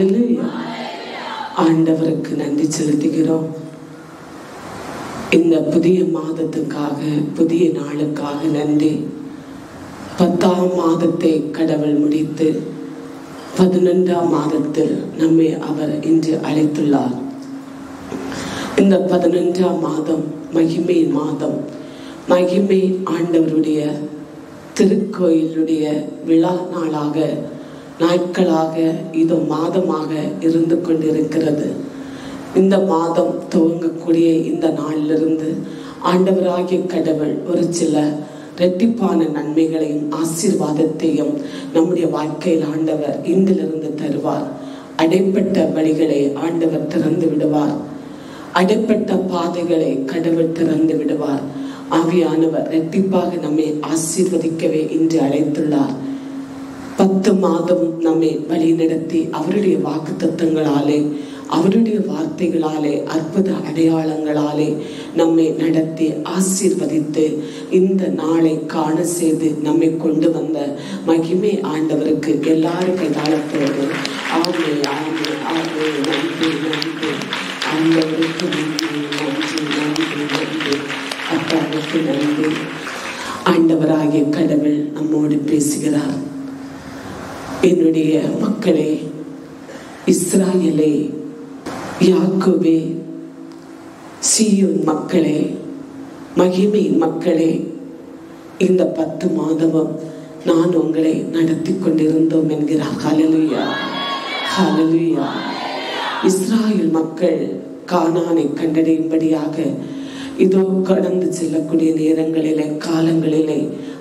ஹல்லேலூயா. ஆண்டவருக்கு நன்றி செலுத்துகிறோம். இந்த புதிய மாதத்துக்காக, புதிய நாளுக்காக நன்றி. 10ஆம் மாதத்தை கடவுள் முடித்து 11ஆம் மாதத்தில் நம்மை அவர் இன்று அழைத்துள்ளார். இந்த 11ஆம் மாதம் மகிமை மாதம். மகிமை ஆண்டவருடைய திருக்கோயிலுடைய விழா நாளாக, நாட்களாக, இது மாதமாக இருந்து கொண்டிருக்கிறது. இந்த மாதம் துவங்கக்கூடிய இந்த நாளிலிருந்து ஆண்டவராகிய கடவுள் ஒரு சில இரட்டிப்பான நன்மைகளையும் ஆசீர்வாதத்தையும் நம்முடைய வாழ்க்கையில் ஆண்டவர் இன்றிலிருந்து தருவார். அடைப்பட்ட வழிகளை ஆண்டவர் திறந்து விடுவார். அடைப்பட்ட பாதைகளை கடவுள் திறந்து விடுவார். ஆவியானவர் இரட்டிப்பாக நம்மை ஆசீர்வதிக்கவே இன்று அழைத்துள்ளார். 10 மாதம் நம்மை வழி நடத்தி அவருடைய வாக்குத்தத்தங்களாலே, அவருடைய வார்த்தைகளாலே, அற்புத அடையாளங்களாலே நம்மை நடத்தி ஆசீர்வதித்து இந்த நாளை காண செய்து நம்மை கொண்டு வந்த மகிமை ஆண்டவருக்கு எல்லாரும் கைதாளத்தோடு ஆமே ஆமே ஆமே. நன்றி நன்றி ஆண்டவருக்கு நன்றி நன்றி நன்றி நன்றி. அப்பாவுக்கு நன்றி. ஆண்டவராகிய கடவுள் நம்மோடு பேசுகிறார். என்னுடைய மக்களே, இஸ்ராயேலே, யாக்கோபே, சீயோன் மக்களே, மகிமை மக்களே, இந்த 10 மாதமும் நான் உங்களை நடத்தி கொண்டிருந்தோம் என்கிறார். ஹல்லேலூயா, ஹல்லேலூயா. இஸ்ராயேல் மக்கள் கானானை கண்டடையும்படியாக இதோ கடந்து செல்லக்கூடிய நேரங்களிலே, காலங்களிலே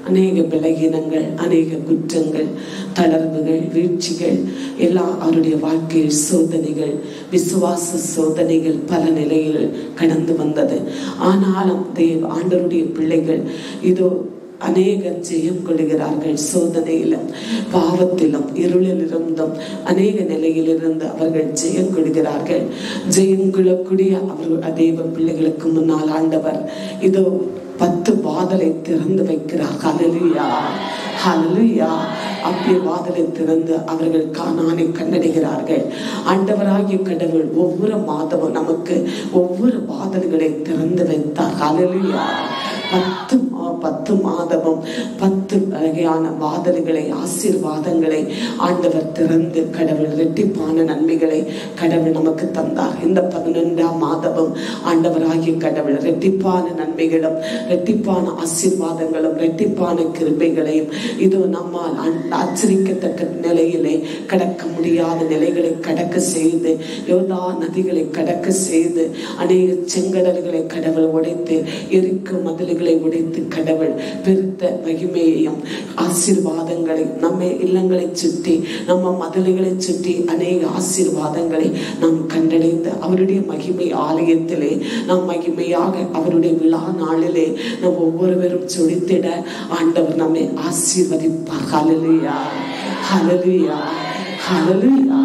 அநேக பலகீனங்கள், அநேக குற்றங்கள், தளர்வுகள், வீழ்ச்சிகள் எல்லாம் அவருடைய வாழ்க்கையில் சோதனைகள், விசுவாச சோதனைகள் பல நிலையில் கடந்து வந்தது. ஆனாலும் ஆண்டவருடைய பிள்ளைகள் இதோ அநேகர் ஜெயம் கொள்கிறார்கள். சோதனையிலும் பாவத்திலும் இருளில் இருந்தும் அநேக நிலையிலிருந்து அவர்கள் ஜெயம் கொள்கிறார்கள். ஜெயம் கொள்ளக்கூடிய அவர்கள் தேவ பிள்ளைகளுக்கு முன்னால் ஆண்டவர் இதோ 10 வாதலை திறந்து வைக்கிறார். ஹல்லேலூயா, ஹல்லேலூயா. அப்படியே வாதலை திறந்து அவர்கள் கானானை கண்டடைகிறார்கள். ஆண்டவராகிய கடவுள் ஒவ்வொரு மாதமும் நமக்கு ஒவ்வொரு வாதல்களை திறந்து வைத்தார். ஹல்லேலூயா. 10 மாதமும் 10 வகையான வாதல்களை, ஆசீர்வாதங்களை ஆண்டவர் திறந்து கடவுள் இரட்டிப்பான நன்மைகளை கடவுள் நமக்கு தந்தார். இந்த 11ஆம் மாதமும் ஆண்டவராகிய கடவுள் இரட்டிப்பான நன்மைகளும், இரட்டிப்பான ஆசீர்வாதங்களும், இரட்டிப்பான கிருபைகளையும் இதோ நம்மால் ஆச்சரிக்கத்தக்க நிலையிலே கடக்க முடியாத நிலைகளை கடக்க செய்து, யோர்தா நதிகளை கடக்க செய்து, அநேக செங்கடல்களை கடவுள் உடைத்து, எரிக்கும் மதில்களை உடைத்து கடவுள் பெருத்த மகிமையையும் ஆசீர்வாதங்களை நம்மை இல்லங்களை சுற்றி, நம்ம மதில்களை சுற்றி அநேக ஆசீர்வாதங்களை நாம் கண்டடைந்து அவருடைய மகிமை ஆலயத்திலே நாம் மகிமையாக அவருடைய விழா நாளிலே நம் ஒவ்வொருவரும் சொலித்திட ஆண்டவர் நம்மை ஆசீர்வதிப்பார். ஹல்லேலூயா, ஹல்லேலூயா, ஹல்லேலூயா.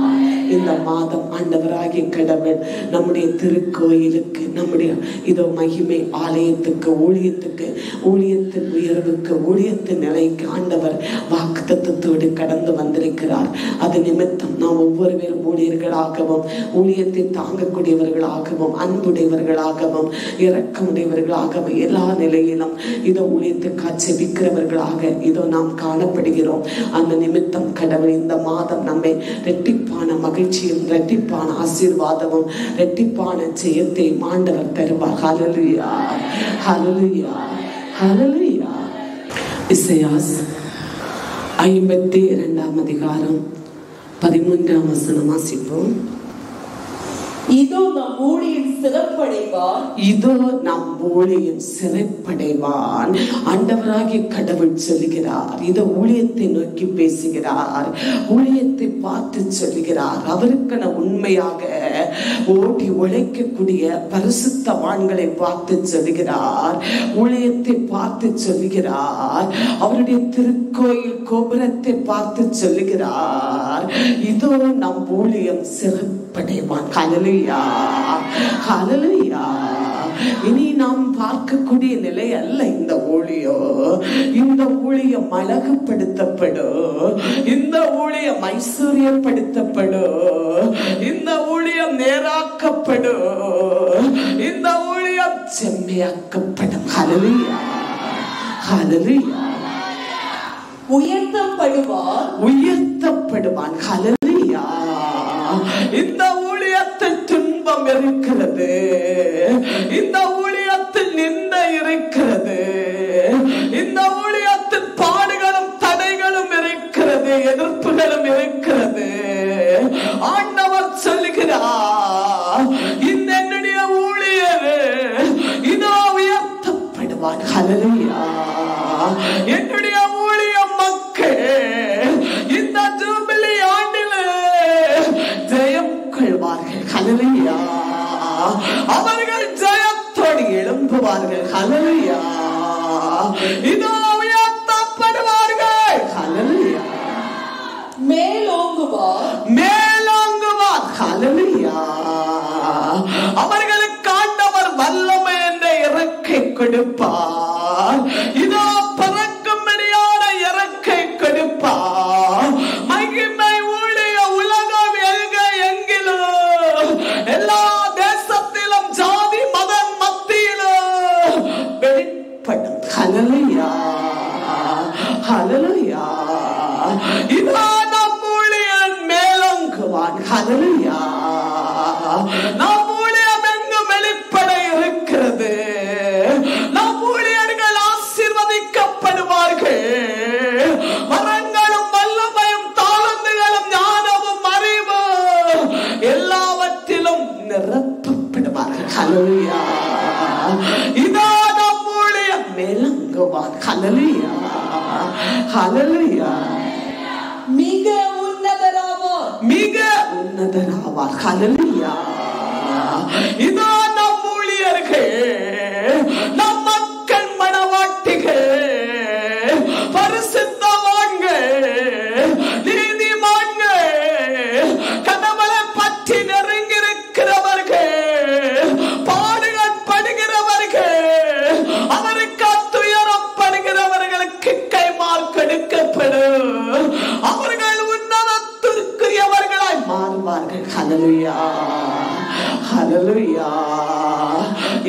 இந்த மாதம் ஆண்டவராகிய கடவுள் நம்முடைய திருக்கோயிலுக்கு, நம்முடைய இதோ மகிமை ஆலயத்துக்கு, ஊழியத்துக்கு, ஊழியத்தின் உயர்வுக்கு, ஊழியத்தின் நிலைக்கு ஆண்டவர் வாக்குத்தத்தத்தோடு கடந்து வந்திருக்கிறார். அது நிமித்தம் நாம் ஒவ்வொருவரும் ஊழியர்களாகவும், ஊழியத்தை தாங்கக்கூடியவர்களாகவும், அன்புடையவர்களாகவும், இரக்கமுடையவர்களாகவும், எல்லா நிலையிலும் இதோ ஊழியத்துக்காக செபிக்கிறவர்களாக இதோ நாம் காணப்படுகிறோம். அந்த நிமித்தம் கடவுள் இந்த மாதம் நம்மை இரட்டிப்பான மகிழ்ச்சியும், இரட்டிப்பான ஆசீர்வாதமும், இரட்டிப்பான ஜெயத்தை ஆண்டவர் தருவார். ஹல்லேலூயா, ஹல்லேலூயா, ஹல்லேலூயா. இசையாஸ் 52ஆம் அதிகாரம் 13ஆம் வசனம் வாசிப்போம். இதோ நம் ஊழியன் சிறப்படைவான், இதோ நம் ஊழியன் சிறப்படைவான். ஆண்டவராகிய கடவுள் சொல்லுகிறார். இதோ ஊழியத்தை நோக்கி பேசுகிறார், ஊழியத்தை பார்த்து சொல்லுகிறார். அவருக்கென உண்மையாக ஓடி உழைக்கக்கூடிய பரிசுத்தவான்களை பார்த்து சொல்லுகிறார், ஊழியத்தை பார்த்து சொல்லுகிறார், அவருடைய திருக்கோயில் கோபுரத்தை பார்த்து சொல்லுகிறார். இதோ நம் ஊழியம் சிறப்படைவான். ஹல்லேலூயா, ஹல்லேலூயா. இனி நாம் பார்க்கக்கூடிய நிலை அல்ல இந்த ஊழியம். இந்த ஊழியம் அழகுபடுத்தப்படும், இந்த ஊழியம் ஐஸ்வர்யப்படுத்தப்படும், உயர்த்தப்படும். இந்த ஊழியம் செம்மையாக்கப்படும். ஹல்லேலூயா, ஹல்லேலூயா. உயர்த்தப்படுவார், உயர்த்தப்படுவான். ஹல்லேலூயா. இந்த ஊழியத்தில் துன்பம் இருக்கிறது, இந்த ஊழியத்தில் நிந்தை இருக்கிறது, இந்த ஊழியத்தில் பாடுகளும் தடைகளும் இருக்கிறது, எதிர்ப்புகளும் இருக்கிறது. ஆண்டவர் சொல்லுகிறார், இந்த என்னுடைய ஊழியர் இதோ உயர்த்தப்படுவான். ஹல்லேலூயா. என்னுடைய ஊழிய மக்கள் இந்த ஜூபிலி ஆண்டில் ஜெயம் கொள்வார்கள். ஹல்லேலூயா. அவர்கள் ஜெயத்தோடு எழும்புவார்கள். ஹல்லேலூயா. இதோ உயர்த்தப்படுவார்கள். ஹல்லேலூயா. மேலோங்குவார், மேலோங்குவார். ஹல்லேலூயா. அவர்களுக்கு ஆண்டவர் வல்லமை என்ற இறக்கை கொடுப்பார். இதோ பறக்கும்படியான இறக்கை கொடுப்பார். மகிமை ஊழிய உலகம் எங்க எங்கிலும் எல்லா தேசத்திலும் ஜாதி மதம் மத்தியிலும் வெளிப்படும். ஹல்லேலூயா, ஹல்லேலூயா. இதோ நம் ஊழியன் மேலோங்குவான். ஹல்லேலூயா. நம் ஊழியம் எங்கும் வெளிப்பட இருக்கிறது. நம் ஊழியர்கள் ஆசீர்வதிக்கப்படுவார்கள். வரங்களும் வல்லமையும் தாளந்துகளும் ஞானமும் அறிவும் எல்லாவற்றிலும் நிரப்பப்படுவார்கள். ஹல்லேலூயா. இதோ நம் ஊழியம் மேலோங்குவான். ஹல்லேலூயா, ஹல்லேலூயா. மிக உன்னதராவார், மிக உன்னதராவார். ஹல்லேலூயா. இதோ நம் ஊழியர்கள், நம் மக்கள் மனவாட்டிகள், பரிசுத்தவான்கள், நீதிமான்கள், கடவுளை பற்றி நெருங்கியிருக்கிறவர்கள், பாடுகள் படுகிறவர்கள், அவருக்கு துயரப்படுகிறவர்களுக்கு கைமால் கொடுக்கப்படும். அவர்கள் உன்னதத்திற்குரியவர்களாய் மாறுவார்கள். ஹல்லேலூயா, ஹல்லேலூயா.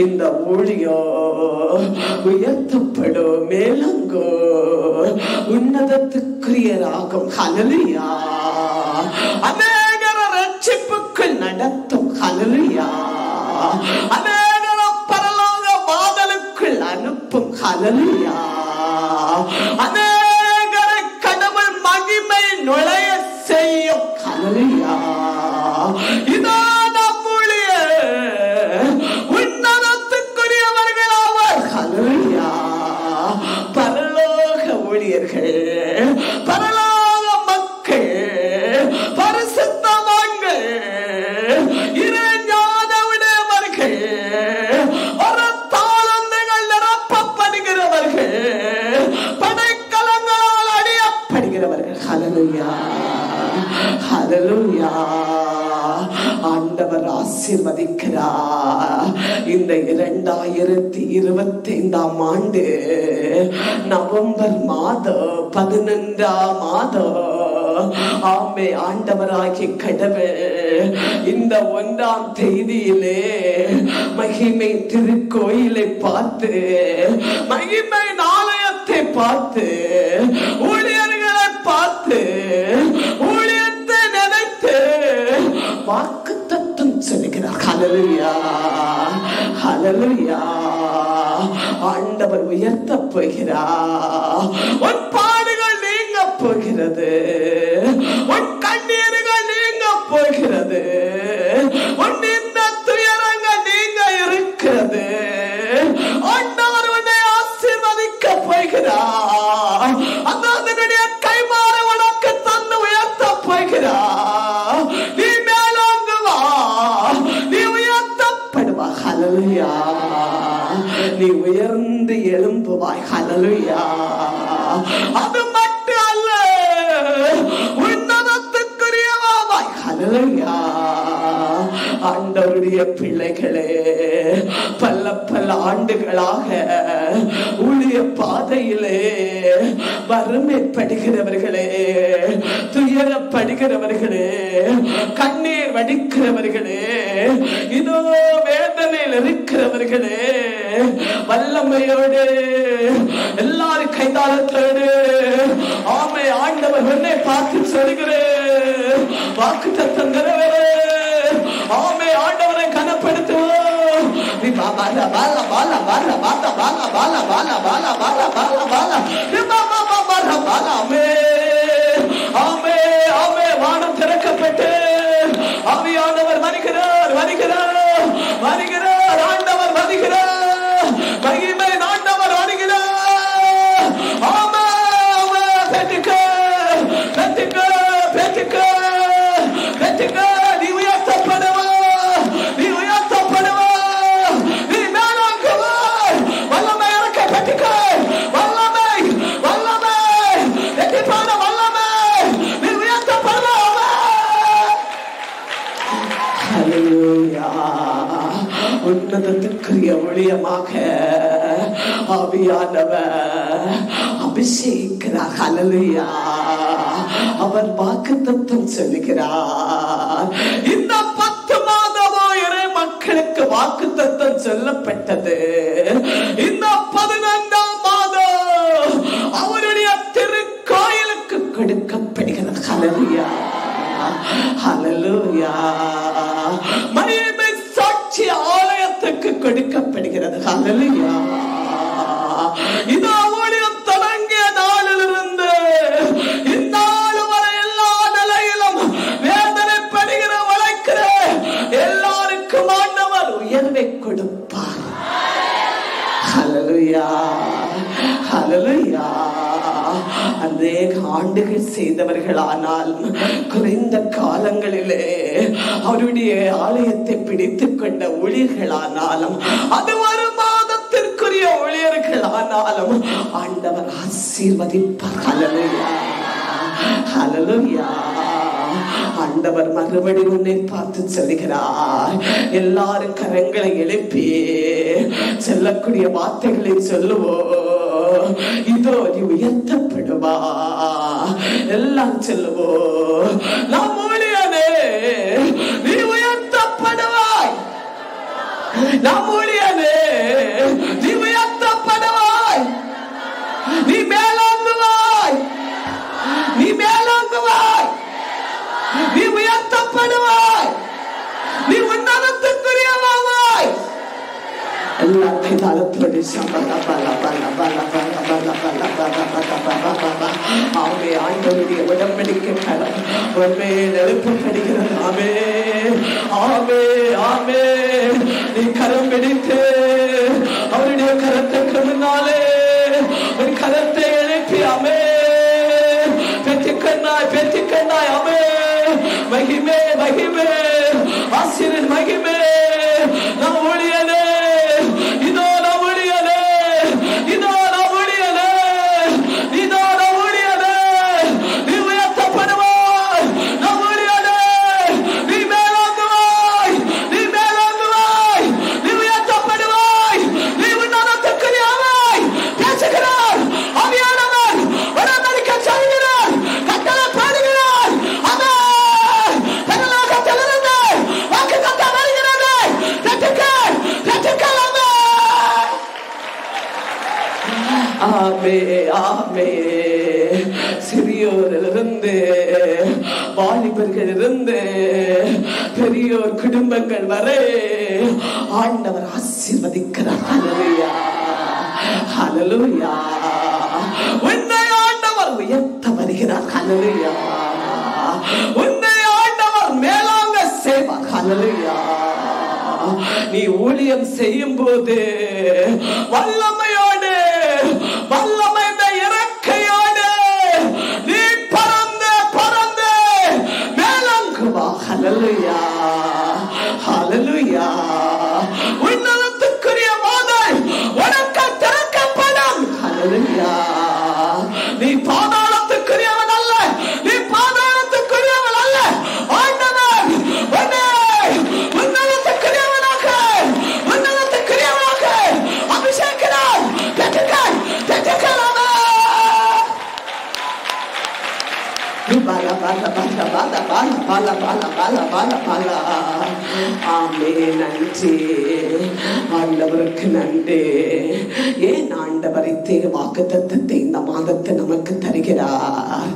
இந்த ஊழியம் உயர்த்தப்படும், மேலங்கோ உன்னதத்துக்குரியராகும். ஹல்லேலூயா. அநேகர ரட்சிப்புக்குள் நடத்தும். ஹல்லேலூயா. அநேகர பரலோக வாதலுக்குள் அனுப்பும். ஹல்லேலூயா. அநேகரை கடவுள் மகிமை நுழைய செய்யும். ஹல்லேலூயா. இதோ நம் ஊழியர் உன்னதத்துக்குரியவர்கள் ஆவர். ஹல்லேலூயா. பரலோக ஊழியர்கள், பரலோக மக்கள், பரிசுத்தவான்கள், இறைஞான உடையவர்கள், ஒரு தாளந்துகள் நிரப்பப்படுகிறவர்கள், படைக்கலங்களால் அடியப்படுகிறவர்கள். ஹல்லேலூயா, ஹல்லேலூயா. ஆண்டவர் ஆசீர்வதிக்கிறார். இந்த 2025 ஆண்டு நவம்பர் மாதம் 11ஆம் மாதம், ஆமே, ஆண்டவராகிய கடவுள் இந்த 1ஆம் தேதியிலே மகிமை திருக்கோயிலை பார்த்து, மகிமை நாளையத்தை பார்த்து, ஊழியர்களை பார்த்து, ஊழியத்தை நினைத்து வாக்குத்தத்தம் சொல்லுகிறார். ஹல்லேலூயா, ஹல்லேலூயா. ஆண்டவர் உயர்த்த போகிறார். உன் பாடுகள் நீங்க போகிறது, உன் கண்ணீர்கள் நீங்க போகிறது, உன் இந்த துயரங்கள் நீங்க இருக்கிறது. ஆண்டவர் உன்னை ஆசீர்வதிக்க போகிறார். அதனுடைய கைமாற உனக்கு தந்து உயர்த்த போகிறார். நீ மேலோங்குவா, நீ உயர்த்தப்படுவா. ஹல்லேலூயா. நீ உயர்ந்து எழும்புவாய். ஹல்லேலூயா. அது மட்டும் அல்ல, உன்னதத்துக்குரியவாய். ஹல்லேலூயா. ஆண்டவருடைய பிள்ளைகளே, பல பல ஆண்டுகளாக ஊழிய பாதையிலே வறுமைப்படுகிறவர்களே, துயரப்படுகிறவர்களே, கண்ணீர் வடிக்கிறவர்களே, இதோ வேதனையில் இருக்கிறவர்களே, வல்லமையோடு எல்லாரும் கைதாளத்தோடு ஆமை ஆண்டவர் உன்னை பார்த்து சொல்கிறேன், வாக்குத்தத்தம் நிறைவேறு. ஆமை ஆண்டவரை கனப்படுத்துவோம். வானம் திறக்கப்பட்டு ஆவியானவர் வருகிறார், வருகிறார், வருகிறார். ஆண்டவர் வருகிறார், மகிமை ஆண்டவர் வருகிறார். ஆமே, ஆமே. பெற்றுக்க, பெற்றுக்க, பெற்றுக்க, பெற்றுக்க. நீ உயர்த்தப்படுவா, நீ உயர்த்தப்படுவா, நீ மேலாங்குவாய். வல்லமை இறக்க பெற்றுக்க, வல்லமை, வல்லமை, எட்டிப்பான வல்லமை, நீ உயர்த்தப்படுவா. ஹல்லேலூயா. உன்னதத்திற்குரிய ஊழியமாக ஆவியானவர் அபிஷேகிக்கிறார். ஹல்லேலூயா. அவர் வாக்குத்தத்தம் சொல்லுகிறார். இந்த 10 மாதமோ இறை மக்களுக்கு வாக்குத்தத்தம் சொல்லப்பட்டது. இந்த 15ஆம் மாதம் அவருடைய திருக்கோயிலுக்கு கொடுக்கப்படுகிறது. ஹல்லேலூயா, ஹல்லேலூயா. மகிமை சாட்சி ஆலயத்துக்கு கொடுக்கப்படுகிறது. ஹல்லேலூயா. இந்த ஊழியம் தொடங்கிய நாளிலிருந்து இந்நாள் வரை எல்லா நிலையிலும் வேதனைப்படுகிற உழைக்கிற எல்லாருக்கும் ஆண்டவர் உயர்வை கொடுப்பார். ஹல்லேலூயா, ஹல்லேலூயா. அநேக ஆண்டுகள் செய்தவர்களானால் குறைந்த காலங்களிலே அவருடைய ஆலயத்தை பிடித்துக் கொண்ட ஊழியர்களானாலும், அது ஒரு மாதத்திற்குரிய ஊழியர்களானாலும் ஆண்டவர் ஆசீர்வதிப்பார். ஹல்லேலூயா, ஹல்லேலூயா. ஆண்டவர் மறுபடியும் உன்னை பார்த்து சொல்லுகிறார். எல்லாரும் கரங்களை எழுப்பி சொல்லக்கூடிய வார்த்தைகளை சொல்லுவோம். இதோ நீ உயர்த்தப்படுவா. எல்லாம் சொல்லுவோம். நாம் ஊழியனே, நீ உயர்த்தப்படுவாய். நாம் ஊழியனே, நீ உயர்த்தப்படுவாய். நீ மேலாங்குவாய், நீ மேலாங்குவாய், நீ உயர்த்தப்படுவாய், நீ உன்னதத்துக்குரியவாய். எல்லாத்தையும் தாளத்தோடு ஆமே. ஆண்டவருடைய உடன்படிக்கை கரம் உண்மையில் எழுப்பப்படுகிறது. ஆமே, ஆமே, ஆமே. நீ கரம் பிடித்து அவருடைய கரத்துக்கு முன்னாலே ஒரு கரத்தை எழுப்பி ஆமே பெற்றுக்கண்ணாய், பெற்றுக்கண்ணாய். ஆமே. மகிமே, மகிமே, ஆசீர்வாதம், மகிமே. நாம் ஊழியனே, இதோ நாம் ஊழியனே, இதோ நாம் ஊழியனே, இதோ நாம் ஊழியனே. நீ உயர்த்தப்படுவாய். நாம் ஊழியனே, நீ மேலாங்குவாய், நீ மேலாங்குவாய், நீ உயர்த்தப்படுவாய், நீ உன்னதத்துக்குரியவாய். பேசுகிறார் ஆவியானவர், உடன்படிக்கை சொல்கிறார், கட்டளை பாடுகிறார். ஆமென். பரலோகத்திலிருந்து வாக்குத்தத்தம் வருகிறது. பெற்றுக்கொள், பெற்றுக்கொள். ஆமே, ஆமே. சிறியோரிலிருந்து வாலிபர்களிலிருந்து பெரியோர் குடும்பங்கள் வரை ஆண்டவர் ஆசீர்வதிக்கிறார். ஹல்லேலூயா, ஹல்லேலூயா. உன்னை ஆண்டவர் உயர்த்த வருகிறார். ஹல்லேலூயா. உன்னை ஆண்டவர் மேலாங்க செய்வார். ஹல்லேலூயா. நீ ஊழியம் செய்யும் போது வல்லமையோடு, வல்லமை இறக்கையோடு நீ பறந்து பறந்து மேலாங்குவா. ஹல்லேலூயா, ஹல்லேலூயா. உன்னதத்துக்குரிய வாசல் உனக்கு திறக்கப்படும். ஹல்லேலூயா. நீ பாதாளத்துக்குரியவன் அல்ல, நீ பாதாளத்துக்குரியவன் அல்ல. ஆண்டவர் உன்னை ஆமே. நன்றி ஆண்டவருக்கு நன்றி. ஏன் ஆண்டவர் வாக்குத்தத்தத்தை இந்த மாதத்தை நமக்கு தருகிறார்?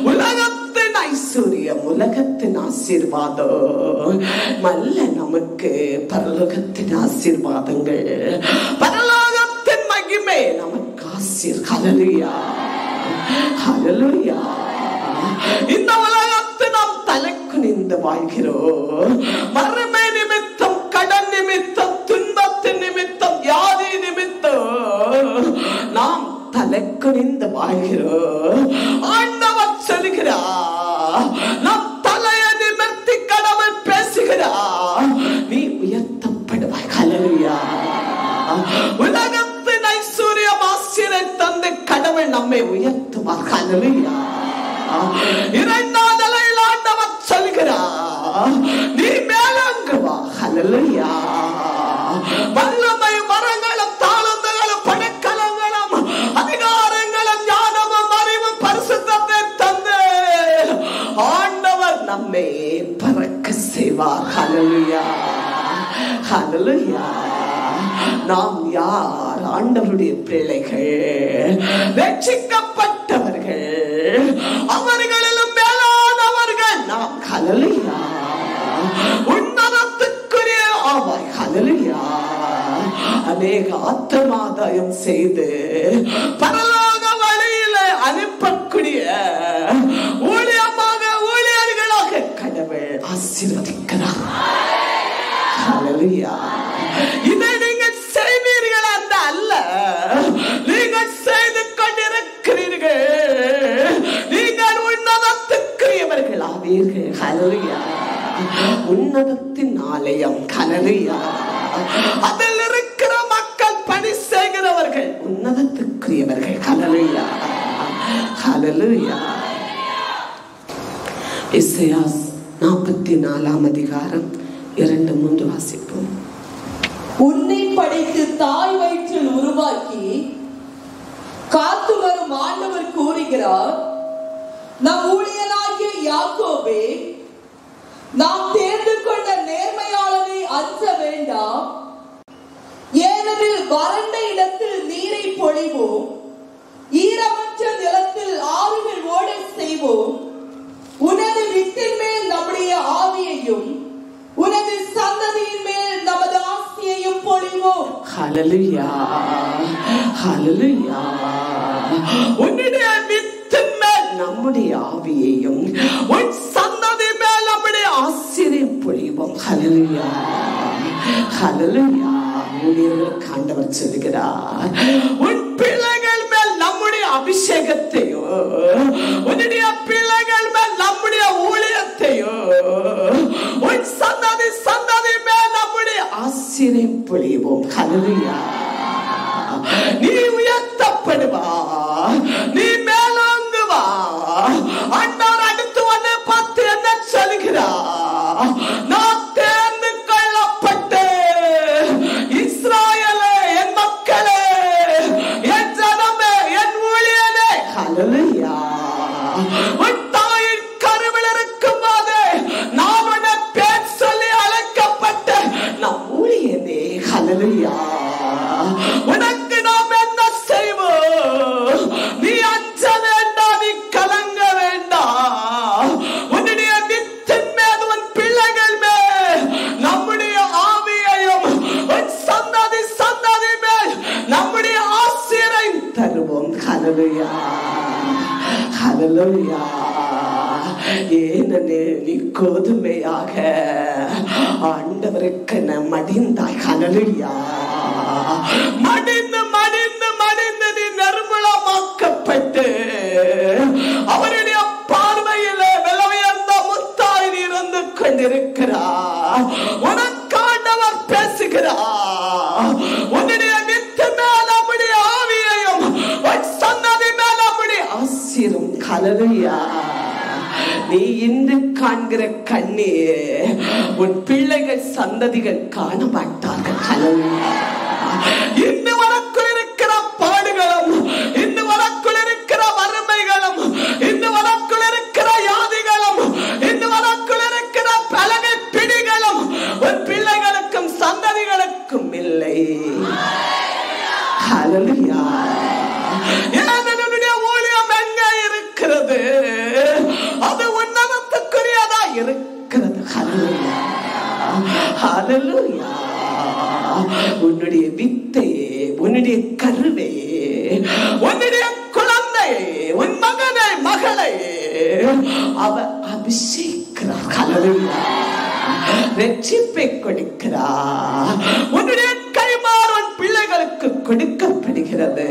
உலகத்தின் ஐஸ்வர்யம், உலகத்தின் ஆசீர்வாதம் அல்ல, நமக்கு பரலோகத்தின் ஆசீர்வாதங்கள், பரலோகத்தின் மகிமை நமக்கு ஆசீர். ஹல்லேலூயா, ஹல்லேலூயா. இந்த உலகத்தில் நாம் தலை குனிந்து வாழ்கிறோம். மறுமை நிமித்தம், கடன் நிமித்தம், துன்பத்தின் நிமித்தம், வியாதி நிமித்தம் நாம் தலை குனிந்து வாழ்கிறோம். ஆண்டவர் சொல்கிறார், நம் தலையை நிமிர்த்தி கடவுள் பேசுகிறார், நீ உயர்த்தப்படுவாய். ஹல்லேலூயா. உலகத்தின் ஐஸ்வர்யம் ஆசீரை தந்து கடவுள் நம்மை உயர்த்துவார். ஹல்லேலூயா. இரண்டாவது நிலையில் ஆண்டவர் சொல்கிறார், நீ மேலங்கு வா. ஹல்லேலூயா. வல்லமை வரங்களும் தாளந்துகளும் பணக்கலங்களும் அதிகாரங்களும் ஞானமும் அறிவும் பரிசுத்தத்தை தந்து ஆண்டவர் நம்மை பறக்க செய்வார். ஹல்லேலூயா, ஹல்லேலூயா. நாம் யார்? ஆண்டவருடைய பிள்ளைகள், ரட்சிக்கப்பட்டவர்கள், அவர்களிலும் மேலானவர்கள் நாம். ஹல்லேலூயா. உன்னதத்துக்குரிய ஆவாய். ஹல்லேலூயா. அநேக ஆத்மாதாயம் செய்து பரலோக வழியில அனுப்பக்கூடிய ஊழியமாக, ஊழியர்களாக கடவுள் ஆசீர்வதிக்கிறார். ஹல்லேலூயா. இதை நீங்கள் செய்வீர்கள் அந்த அல்ல, நீங்கள் செய்து கொண்டிருக்கிறீர்கள். நீங்கள் உன்னதத்துக்குரியவர்கள் ஆவீர்கள். ஹல்லேலூயா. உன்னதத்தின் ஆலயம். ஹல்லேலூயா. அதில் இருக்கிற மக்கள் பணி செய்கிறவர்கள் உன்னதத்துக்குரியவர்கள். ஹல்லேலூயா, ஹல்லேலூயா. எசேயா 44 அதிகாரம் 2-3 வாசிப்போம். உன்னை படைத்து தாய் வயிற்றில் உருவாக்கி காத்து வரும் ஆண்டவர் கூறுகிறார், நம் ஊழியனாகிய யாக்கோபே, நாம் தேர்ந்து கொண்ட நேர்மையாளனை அஞ்ச வேண்டாம். ஏனெனில் வறண்ட இடத்தில் நீரை பொழிவோம், ஈரமற்ற நிலத்தில் ஆறுகள் ஓட செய்வோம். உனது வித்தின் மேல் நம்முடைய ஆவியையும் உனது சந்ததியின் மேல் நமது ஆசியையும் பொழிவோம். ஹல்லேலூயா, ஹல்லேலூயா. உன்னுடைய வித்தின் மேல் நம்முடைய ஆவியையும் உன் சந்ததி மேல் நம்முடைய ஆசியையும் பொழிவோம். ஹல்லேலூயா, ஹல்லேலூயா. ஊழியர்களுக்கு ஆண்டவர் சொல்கிறார், உன் பிள்ளைகள் மேல் நம்முடைய அபிஷேகத்தையோ, உன்னுடைய பிள்ளைகள் மேல் நம்முடைய ஊழியத்தையோ, உன் சந்ததி சந்ததி மேல் நம்முடைய ஆசீர்வாதம் பொழிவோம். ஹல்லேலூயா. நீ உயர்த்தப்படுவா, நீ மேலோங்குவா. ஆண்டவர் அடுத்து வந்து பார்த்து என்ன சொல்கிறார்? நான் தேர்ந்து கொள்ளப்பட்டு இஸ்ராயேலே, என் மக்களே, என் ஜனமே, என் ஊழியனே. ஹல்லேலூயா. உன் தாயின் கருவில் இருக்கும் போது நான் உன்னை பேர் சொல்லி அழைக்கப்பட்ட நம் ஊழியனே. ஹல்லேலூயா. உனக்கு நாம் என்ன செய்வோம்? நீ அஞ்ச வேண்டாம், நீ கலங்க வேண்டாம். உன்னுடைய வித்தின் மேல், உன் பிள்ளைகள் மேல் நம்முடைய ஆவியையும் உன் சந்ததி சந்ததி மேல் நம்முடைய ஆசீர்வாதம் தருவோம். ஹல்லேலூயா, ஹல்லேலூயா. ஏனெனில் நீ கோதுமையாக ஆண்டவருக்கு மடிந்தாய். ஹல்லேலூயா. மடிந்து மடிந்து மடிந்து நீ நிர்மூலமாக்கப்பட்டு அவருடைய பார்வையில விலை உயர்ந்த முத்தாய் நீ இருந்து கொண்டிருக்கிறார். உனக்கு ஆண்டவர் பேசுகிறார், உன்னுடைய வித்து மேல் நம்முடைய ஆவியையும் உன் சந்ததி மேல் நம்முடைய ஆசீரும். ஹல்லேலூயா. நீ இன்று காண்கிற கண்ணீர் உன் பிள்ளைகள் சந்ததிகள் காண மாட்டார்கள். ஹல்லேலூயா. இன்று உனக்குள் இருக்கிற பாடுகளும், இன்று உனக்குள் இருக்கிற வறுமைகளும், இன்று உனக்குள் இருக்கிற வியாதிகளும், இன்று உனக்குள் இருக்கிற பலகை ஹல்லேலூயா. உன்னுடைய வித்தை, உன்னுடைய கருவே, உன்னுடைய குழந்தை, உன் மகனை மகளை அவர் அபிஷேக்கிறார். ஹல்லேலூயா. ரட்சிப்பை கொடுக்கிறார். உன்னுடைய கைமாறு உன் பிள்ளைகளுக்கு கொடுக்கப்படுகிறது.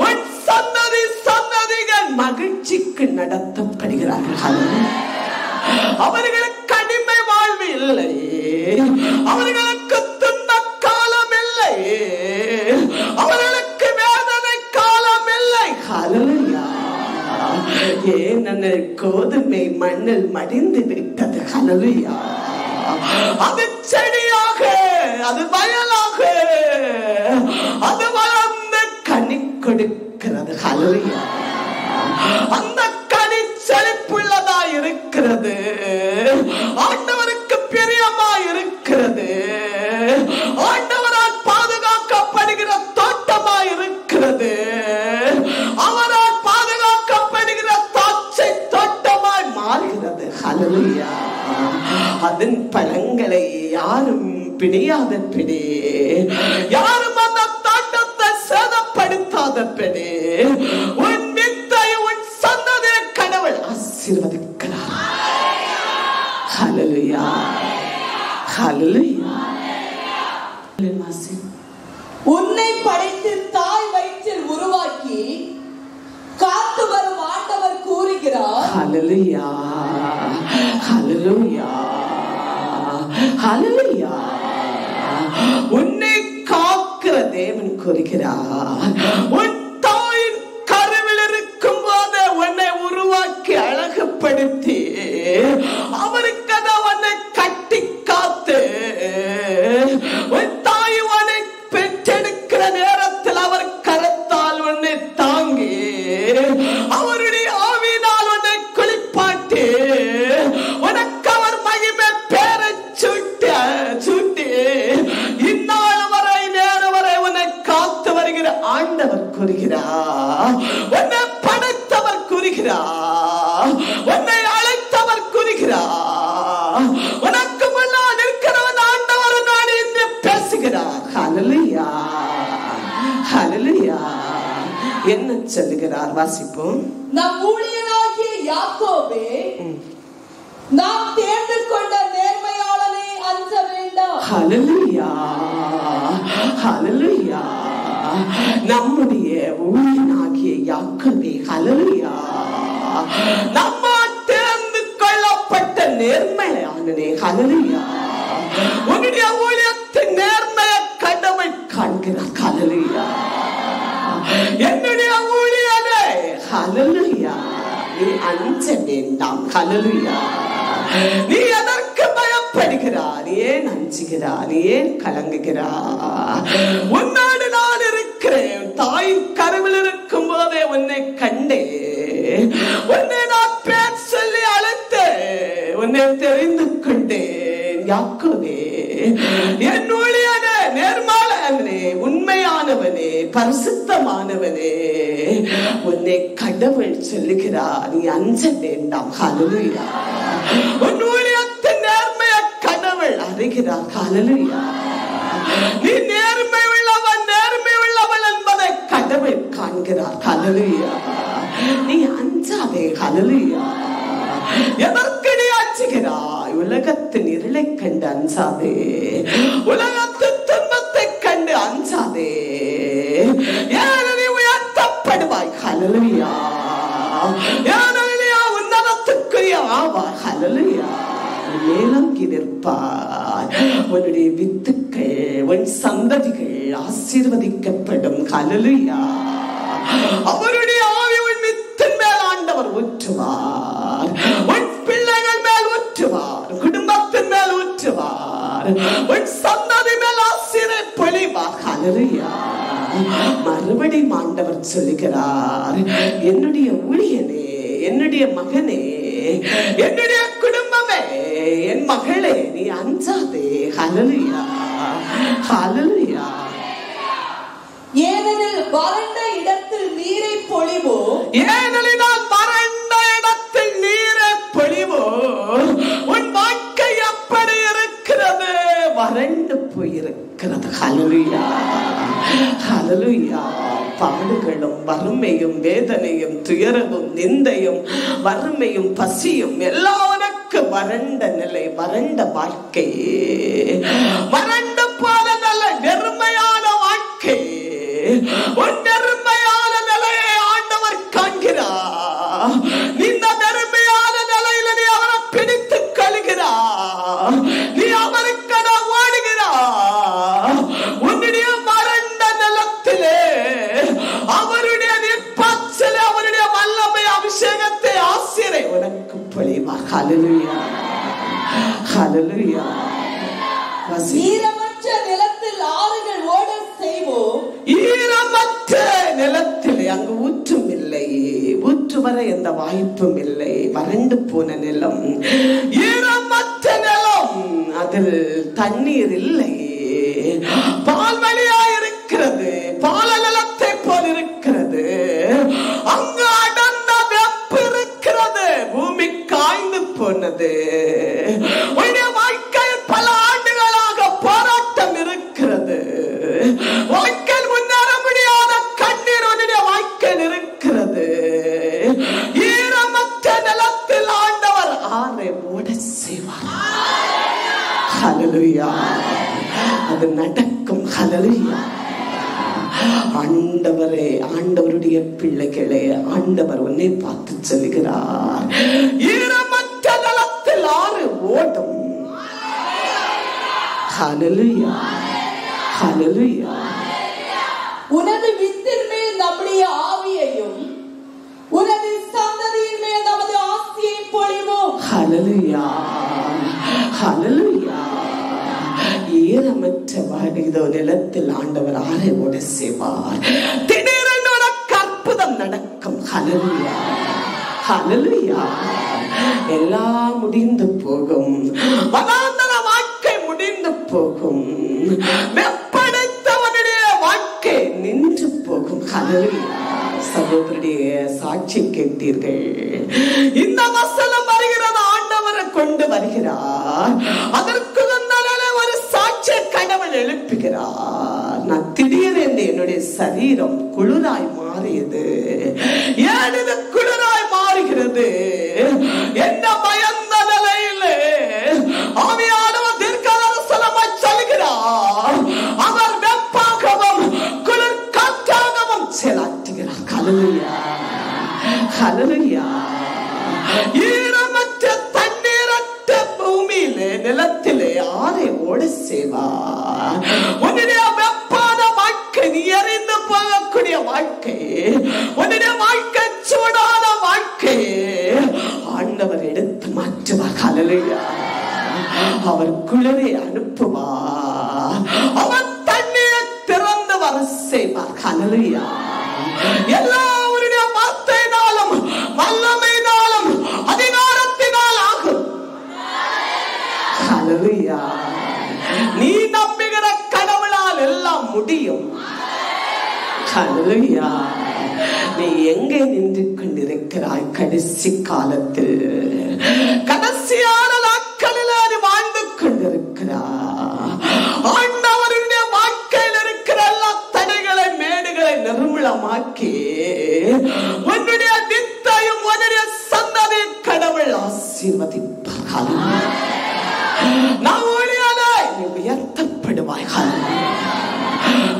உன் சந்ததி சந்ததிகள் மகிழ்ச்சிக்கு நடத்தப்படுகிறார்கள். அவர்களுக்கு அடிமை வாழ்வு இல்லை, அவர்களுக்கு துன்ப காலம் இல்லை, அவர்களுக்கு வேதனை காலம் இல்லை. ஹல்லேலூயா. ஏன் கோதுமை மண்ணில் மடிந்து விட்டது. ஹல்லேலூயா. அது செடியாக, அது வயலாக, அது வளர்ந்து கனி கொடுக்கிறது. ஹல்லேலூயா. அந்த கனி செழிப்புள்ளதா இருக்கிறது, ஆண்டவருக்கு பிரியமா இருக்கிறது, ஆண்டவரால் பாதுகாக்கப்படுகிற தோட்டமா இருக்கிறது, அவரால் பாதுகாக்கப்படுகிற தாட்சை தோட்டமாய் மாறுகிறது. ஹல்லேலூயா. அதன் பழங்களை யாரும் பிடியாத பிடி, யாரும் அந்த தோட்டத்தை சேதப்படுத்தாத பிடி, உன் வித்தை உன் சந்ததியை கடவுள் ஆசீர்வதிக்கிறார். ஹல்லேலூயா. ஹல்லேலூயா. உன்னை படைத்து தாய் வயிற்றில் உருவாக்கி காத்து வரும் ஆண்டவர் கூறுகிறார். ஹல்லேலூயா. ஹல்லேலூயா. ஹல்லேலூயா. உன்னை காக்கிற தேவன் கூறுகிறார். உன் தாயின் கருவில் இருக்கும் போது உன்னை உருவாக்கி அழகுபடுத்தி அவருக்கு உன்னை கட்டி காத்து, உன் தாய் உன்னை பெற்றெடுக்கிற நேரத்தில் அவர் கரத்தால் உன்னை தாங்கி அவருடைய ஆவியினால் உன்னை குளிப்பாட்டி உனக்கு அவர் மகிமை பேரை சூட்டி இந்நாள் வரை நேரம் வரை உன்னை காத்து வருகிற ஆண்டவர் கூறுகிறார். உன்னை படைத்தவர் கூறுகிறார். உன்னை அழைத்தவர் கூறுகிறார். உனக்கு முன்னால் இருக்கிறவன் ஆண்டவர் நான் என்று பேசுகிறார். ஹல்லேலூயா. ஹல்லேலூயா. என்ன சொல்லுகிறார்? வாசிப்போம். நம் ஊழியனாகிய யாக்கோபே, நாம் தேர்ந்து கொண்ட நேர்மையாளனை அஞ்ச வேண்டாம். ஹல்லேலூயா. ஹல்லேலூயா. நம்முடைய ஊழியனாகிய யாக்கோபே, ஹல்லேலூயா, நம்ம தேர்ந்து கொள்ளப்பட்ட நேர்மையாளனே. ஹல்லேலூயா. உன்னுடைய ஊழியத்தின் நேர்மையை கடவுள் காண்கிறார். ஹல்லேலூயா. என்னுடைய ஊழியனே, ஹல்லேலூயா, நீ அஞ்ச வேண்டாம். ஹல்லேலூயா. நீ எதற்கு பயப்படுகிறார்? ஏன் அஞ்சுகிறார்? ஏன் கலங்குகிறார்? உன்னோடு நான் இருக்கிறேன். தாயின் கருவில் இருக்கும் போதே உன்னை கண்டே, உன்னை நான் பேர் சொல்லி அழைத்தேன், உன்னை தெரிந்து கொண்டேன். யாக்கோபே, என் ஊழியனே, நேர்மையாளனே, உண்மையானவனே, பரிசுத்தமானவனே, உன்னை கடவுள் சொல்லுகிறார், நீ அஞ்ச வேண்டாம். ஹல்லேலூயா. உன் ஊழியத்தின் நேர்மையை கடவுள் அறிகிறார். ஹல்லேலூயா. நீ நேர்மை உள்ளவன், நேர்மை உள்ளவன் என்பதை கடவுள் காண்கிறார். ஹல்லேலூயா. நீ அஞ்சாதே. ஹல்லேலூயா. எதற்கு நீ அஞ்சுகிறாய்? உலகத்தின் இருளை கண்டு அஞ்சாதே, உலகத்தின் துன்பத்தை கண்டு அஞ்சாதே. ஏன் நீ உயர்த்தப்படுவாய். ஹல்லேலூயா. உன்னதத்துக்குரிய ஆவார். ஹல்லேலூயா. மேலங்கி நிற்பார். உன்னுடைய வித்துக்கள், உன் சந்ததிகள் ஆசீர்வதிக்கப்படும். ஹல்லேலூயா. அவருடைய ஆவி உன் வித்தின் மேல் ஆண்டவர் ஊற்றுவார். உன் பிள்ளைகள் மேல் ஊற்றுவார். குடும்பத்தின் மேல் ஊற்றுவார். உன் சந்ததி மேல் ஆசீரை பொழிவார். ஹல்லேலூயா. மறுபடியும் ஆண்டவர் சொல்லுகிறார், என்னுடைய ஊழியனே, என்னுடைய மகனே, என்னுடைய குடும்பமே, என் மகளே, நீ அஞ்சாதே. ஹல்லேலூயா. ஹல்லேலூயா. ஏனெனில் வறண்ட இடத்தில் நீரை பொழிவோ, ஏனெனில் வறண்ட இடத்தில் நீரை பொழிவோ, உன் வாழ்க்கை எப்படி இருக்கும்? போயிருக்கிறது. ஹல்லேலூயா, ஹல்லேலூயா. பாடுகளும் வறுமையும் வேதனையும் துயரமும் நிந்தையும் வறுமையும் பசியும் எல்லாவனுக்கு வறண்ட நிலை, வறண்ட வாழ்க்கை, வறண்டு போன நிலை, வெறுமையான வாழ்க்கை. உன் வெறுமையான நிலையை ஆண்டவர் காண்கிறார். இந்த வெறுமையான நிலையில நீ அவரை பிடித்து கழுகிறார், நீ அவருக்கட ஓடுகிறார். உன்னுடைய வறண்ட நிலத்திலே அவருடைய நிற்பாச்சலே அவருடைய வல்லமை அபிஷேகத்தை ஆசிரை உனக்கு பொழிவார். ஹல்லேலூயா, ஹல்லேலூயா. ஈரமற்ற நிலத்தில் ஆறுகள் ஓட செய்வோம். ஈரமற்ற நிலத்தில் அங்கு ஊற்றும் இல்லை, ஊற்று வர எந்த வாய்ப்பும் இல்லை. வறண்டு போன நிலம், ஈரமற்ற நிலம், அதில் தண்ணீர் இல்லை. பால்வழியா இருக்கிறது, பால நிலத்தை போல் இருக்கிறது. அங்கு அடர்ந்த வெப்பு இருக்கிறது, பூமி காய்ந்து போனது. வாழ்க்கையில் பல ஆண்டுகளாக போராட்டம் இருக்கிறது. வாழ்க்கையில் முன்னேற முடியாத கண்ணீர் உன்னுடைய வாழ்க்கையில் இருக்கிறது. ஈரமற்ற நிலத்தில் ஆண்டவர் ஆரை ஓட செய்வார். ஹல்லேலூயா, அது நடக்கும். ஹல்லேலூயா. ஆண்டவரே, ஆண்டவருடைய பிள்ளைகளே, ஆண்டவர் உன்னை பார்த்து சொல்கிறார், ஈரமற்ற நிலத்தில் ஆறு ஓடும். ஹல்லேலூயா, ஹல்லேலூயா. உனது வித்தின் மேல் நம்முடைய ஆவியையும் உனது சந்ததியின் மேல் நமது ஆசியை பொழிவோம். ஹல்லேலூயா, ஹல்லேலூயா. ஈரமற்ற வாடிதோ நிலத்தில் ஆண்டவர் ஆரை ஓட செய்வார். திடீரென்று உனக்கு அற்புதம் நடக்கும். ஹல்லேலூயா, ஹல்லேலூயா. எல்லாம் முடிந்து போகும், வனாந்தர வாழ்க்கை முடிந்து போகும், வெப்படைத்தவனுடைய வாழ்க்கை நின்று போகும். ஹல்லேலூயா. சகோதரருடைய சாட்சி கேட்டீர்கள். இந்த வசனம் வருகிறது, ஆண்டவரை கொண்டு வருகிறார். அதற்கு முன்னாலே ஒரு சாட்சியை கடவுள் எழுப்புகிறார். நான் திடீரென்று என்னுடைய சரீரம் குளிராய் மாறியது. ஏன் இது குளிராய் மாறுகிறது? என்ன பயந்த நிலையிலே ஆவியானவர் தீர்க்கதரிசனமாய் சொல்கிறார். அவர் வெப்பாகவும் குளிர் காற்றாகவும் செயலாற்றுகிறார். ஹல்லேலூயா, ஹல்லேலூயா. ஈரமற்ற தண்ணீரற்ற பூமியிலே நிலத்திலே ஆரை ஓட செய்வார். உன்னுடைய வெப்பான வாழ்க்கை, நீ எரிந்து போகக்கூடிய வாழ்க்கை, உன்னுடைய வாழ்க்கை சூடான வாழ்க்கை ஆண்டவர் எடுத்து மாற்றுவார். ஹல்லேலூயா. அவர் குளிரை அனுப்புவார், அவர் தண்ணீரை திறந்து வர செய்வார். ஹல்லேலூயா. எல்லாருடைய வார்த்தையினாலும் வல்லமையினாலும் அதிகாரத்தினால் ஆகும். ஹல்லேலூயா. நீ நம்புகிற கடவுளால் எல்லாம் முடியும். ஹல்லேலூயா. நீ எங்கே நின்று கொண்டிருக்கிறாய்? கடைசி காலத்தில், கடைசியான நாட்களில் நீ வாழ்ந்து கொண்டிருக்கிறாய். ஆண்டவருடைய வாழ்க்கையில் இருக்கிற எல்லா தடைகளை மேடுகளை நிர்மூலமாக்கி உன்னுடைய வித்தையும் உன்னுடைய சந்ததியை கடவுள் ஆசீர்வதிப்பார். நான் ஒளியாலே நீ உயர்த்தப்படுவாய்.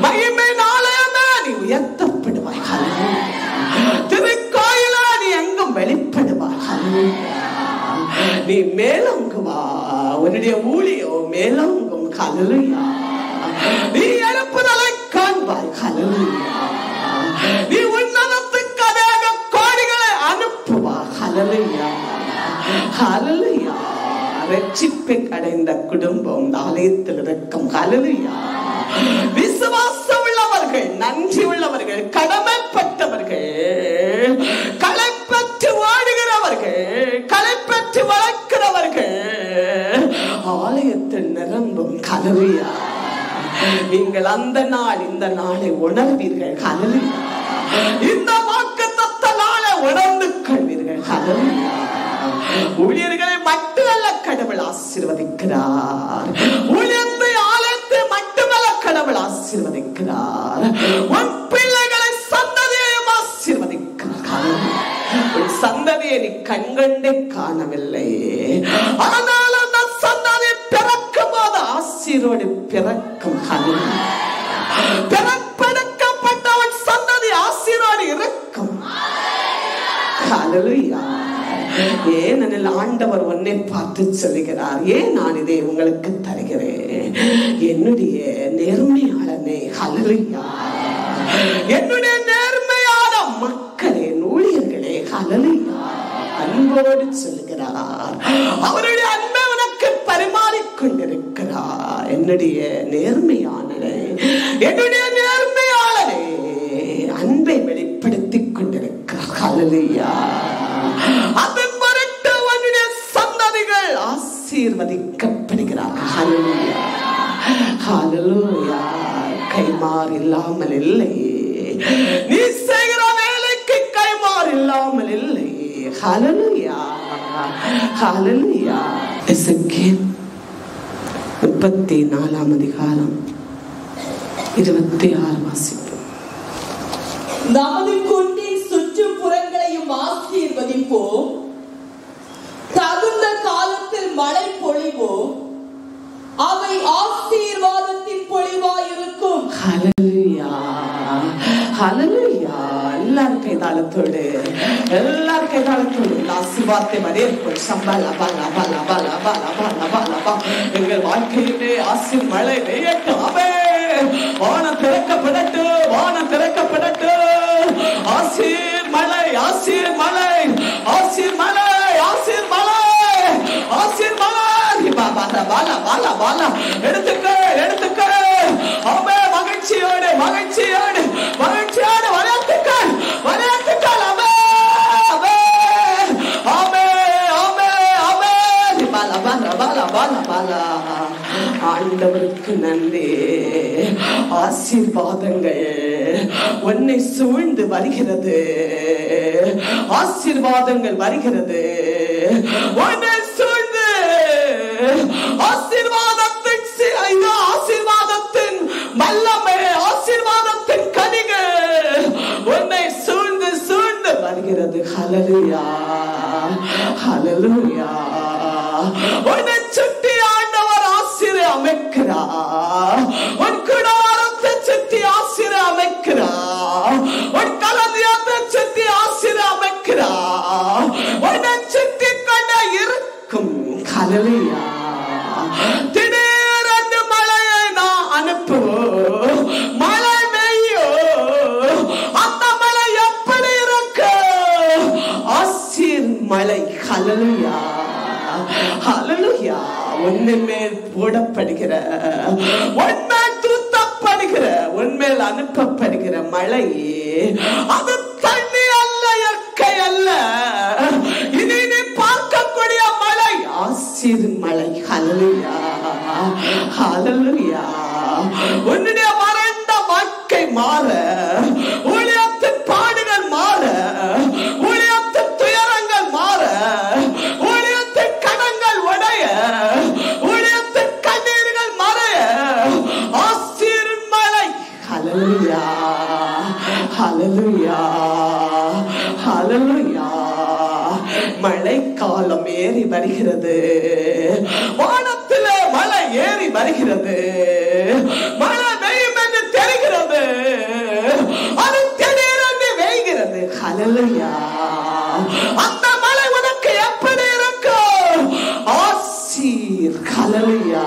மகிமை நாளையமே நீ உயர்த்தப்படுவாய். திருக்கோயிலா நீ எங்கும் வெளிப்படுவாய். நீ மேலோங்குவா, உன்னுடைய ஊழியோ மேலோங்கும். ஹல்லேலூயா. நீ எழுப்புதலை காண்பாய். ஹல்லேலூயா. நீ உன்னதத்துக்கு அநேக கோடிகளை அனுப்புவா. ஹல்லேலூயா, ஹல்லேலூயா. ரட்சிப்பை அடைந்த குடும்பம் ஆலயத்தில் இருக்கும். ஹல்லேலூயா. விசுவாசம் உள்ளவர்கள், நன்றி உள்ளவர்கள், கடமைப்பட்டவர்கள், களைப்பற்று வாடுகிறவர்கள், களைப்பற்று வளர்க்கிறவர்கள் ஆலயத்தில் நிரம்பும். ஹல்லேலூயா. நீங்கள் அந்த நாள் இந்த நாளை உணர்வீர்கள். ஹல்லேலூயா. இந்த வாக்குத்தத்த நாளை உணர்ந்து கொள்வீர்கள். ஹல்லேலூயா. ஊழியர்களை மட்டுமல்ல கடவுள் ஆசீர்வதிக்கிறார். ஊழியத்தை ஆலயத்தை ஆசீர்வதிக்கிறார். உன் பிள்ளைகளை சந்ததியையும் ஆசீர்வதிக்கிறார். உன் சந்ததியை நீ கண்கண்டே காணவில்லை, ஆனால் அந்த சந்ததி பிறக்கும் போது ஆசீரோடு பிறக்கும். பிறப்பெடுக்கப்பட்டவன் சந்ததி ஆசீரோடு இருக்கும். ஹல்லேலூயா. ஏனெனில் ஆண்டவர் உன்னை பார்த்து சொல்லுகிறார், ஏன் நான் இதை உங்களுக்கு தருகிறேன், என்னுடைய நேர்மையாளனே. ஹல்லேலூயா. என்னுடைய நேர்மையான மக்களே, ஊழியர்களே. ஹல்லேலூயா. அன்போடு சொல்லுகிறார், அவருடைய அன்பை உனக்கு பரிமாறிக்கொண்டிருக்கிறார். என்னுடைய நேர்மையாளனே, என்னுடைய நேர்மையாளனே அன்பை வெளிப்படுத்திக் கொண்டிருக்கிறார். ஹல்லேலூயா. அதன் பொருட்டு உன்னுடைய சந்ததிகள் ஆசீர்வதிக்கப்படுகிறார்கள். ஹல்லேலூயா. ஹல்லேலூயா. கைமாறு இல்லாமல் இல்லை, நீ செய்கிற வேலைக்கு கைமாறு இல்லாமல் இல்லை. ஹல்லேலூயா. ஹல்லேலூயா. எசேக்கியேல் 34 அதிகாரம் 26 வாசிப்போம். நமது குன்றின் சுற்றுப்புறங்களையும் ஆசீர்வதிப்போம், தகுந்த காலத்தில் மழை பொழிவோம், அவை ஆசீர்வாதத்தின் பொழிவாயிருக்கும். ஹல்லேலூயா. ஹல்லேலூயா. எல்லாரும் கைதாளத்தோடு, எல்லாரும் கைதாளத்தோடு ஆசீர்வாதத்தை வரவேற்போம். சம்பள பல பல பல பல பல பல பல எங்கள் வாழ்க்கையிலே ஆசீர் மழை பெய்யட்டும். ஆமென். வானம் திறக்கப்படட்டும், வானம் திறக்கப்படட்டும். ஆசீர் மழை, ஆசீர் மழை, ஆசீர் மழை, ஆசீர் மழை, ஆசீர் மழை. பாலா பாலா பாலா பாலா எடுத்துக்க, எடுத்துக்க. ஆமென். மகிழ்ச்சியோடு, மகிழ்ச்சியோடு, மகிழ்ச்சியோடு வளர்த்துக்கள், வளர்த்துக்கள். ஆமென், ஆமென், ஆமென், ஆமென். பாலா பாலா பாலா பாலா பாலா. ஆண்டவருக்கு நன்றி. ஆசீர்வாதங்கள் உன்னை சூழ்ந்து வருகிறது, ஆசீர்வாதங்கள் வருகிறது உன்னை சூழ்ந்து. ஆசீர்வாதத்தின் ஆசீர்வாதத்தின் வல்லமை, ஆசீர்வாதத்தின் கனிகள் உன்னை சூழ்ந்து சூழ்ந்து வருகிறது. ஹல்லேலூயா. ஹல்லேலூயா. உன்னை சுற்றி ஆண்டவர் ஆசீர் அமைக்கிறார். உன் கூடாரத்தை சுற்றி ஆசீர் அமைக்கிறார். உன் களஞ்சியத்தை சுற்றி ஆசீர் அமைக்கிறார். உன்னை சுற்றி கொண்டே இருக்கும். ஹல்லேலூயா. திடீரென்று மழையை நான் அனுப்புவோம், மழை பெய்யும். அந்த மழை எப்படி இருக்கு? ஆசீர் மழை. ஹல்லேலூயா. ஹல்லேலூயா. உன்மேல் போடப்படுகிற, உன்மேல் தூத்தப்படுகிற, உன்மேல் அனுப்பப்படுகிற மழை அது தண்ணி அல்ல, இயற்கை அல்ல. இனி நீ பார்க்கக்கூடிய மழை ஆசீர் மழை. ஹல்லேலூயா. ஹல்லேலூயா. உன்னுடைய வறண்ட வாழ்க்கை மாற, ஊழியத்தின் பாடுகள் மாற, ஊழியத்தின் துயரங்கள் மாற, ஊழியத்தின் கடன்கள் உடைய, ஊழியத்தின் கண்ணீர்கள் மறைய ஆசீர் மழை. ஹல்லேலூயா. ஹல்லேலூயா. ஹல்லேலூயா. மழை காலம் ஏறி வருகிறது, வானத்திலே மழை ஏறி வருகிறது. மழை பெய்யும் என்று தெரிகிறது, அது திடீரென்று பெய்கிறது. ஹல்லேலூயா. அந்த மழை உனக்கு எப்படி இருக்கும்? ஆசீர். ஹல்லேலூயா.